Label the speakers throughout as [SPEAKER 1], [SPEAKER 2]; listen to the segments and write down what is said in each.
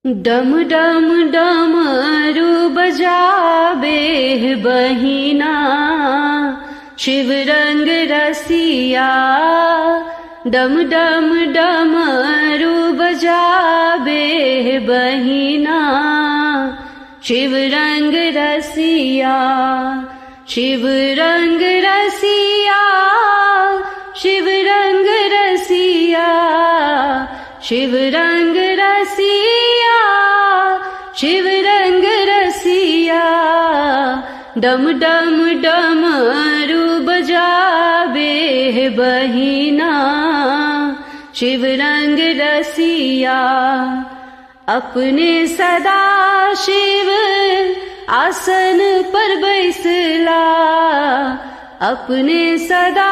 [SPEAKER 1] डम डम डमरू बजावे बहिना शिव रंग रसिया। डम डम डमरू बजावे बहिना शिव रंग रसिया। शिव रंग रसिया, शिव रंग रसिया, शिव रंग रसिया, शिव रंग रसिया। डम डम डमरू बजावे बहिना शिव रंग रसिया। अपने सदा शिव आसन पर बैसला, अपने सदा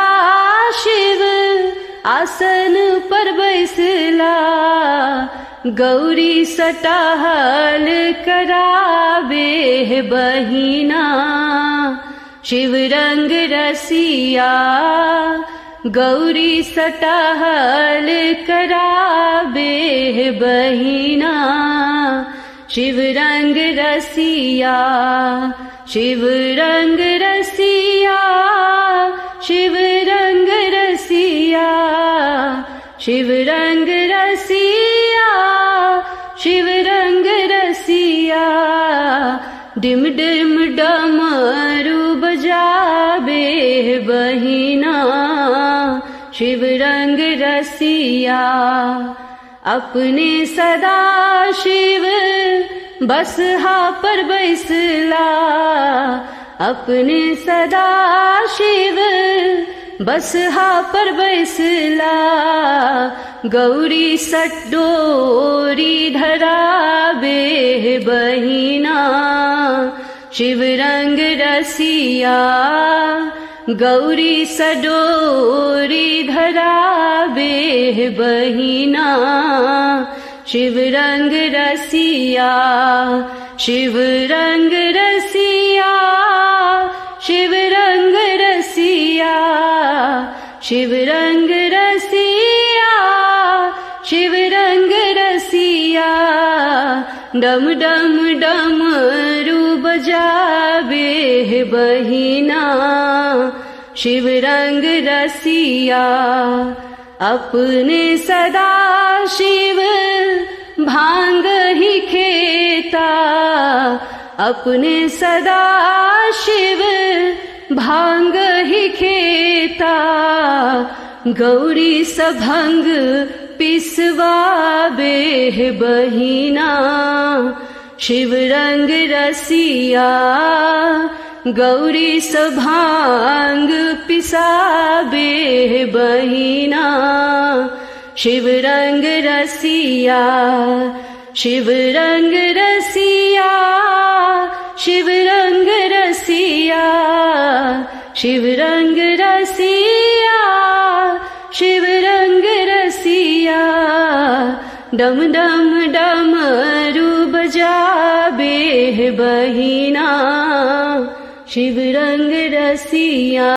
[SPEAKER 1] शिव आसन पर बैसला। गौरी सटाहल करावे बहिना शिव रंग रसिया। गौरी सटाहल करावे बहिना शिव रंग रसिया। शिव रंग रसिया, शिव रंग रसिया, शिव रंग रसिया, शिव रंग रसिया। डिम डिम डमरू बजावे बहिना शिव रंग रसिया। अपने सदा शिव बसहा पर बैसला, अपने सदा शिव बसहा पर बैसला। गौरी सटोरी धरावे बहिना शिव रंग रसिया। गौरी सडोरी धरावे बहिना शिव रंग रसिया। शिव रंग रसिया, शिव रंग रसिया, शिव रंग रसिया, शिव रंग रसिया। डम डम डमरू बजावे बहिना शिव रंग रसिया। अपने सदा शिव भांग ही खेता, अपने सदा शिव भांग ही खेता। गौरी सभंग पिसवावे बहिना शिव रंग रसिया। गौरी सभांग पिसावे बहिना शिव रंग रसिया। शिव रंग रसिया, शिव रंग रसिया, शिव रंग रसिया, शिव रंग रसिया। डम डम डमरू बजावे बहिना शिव रंग रसिया।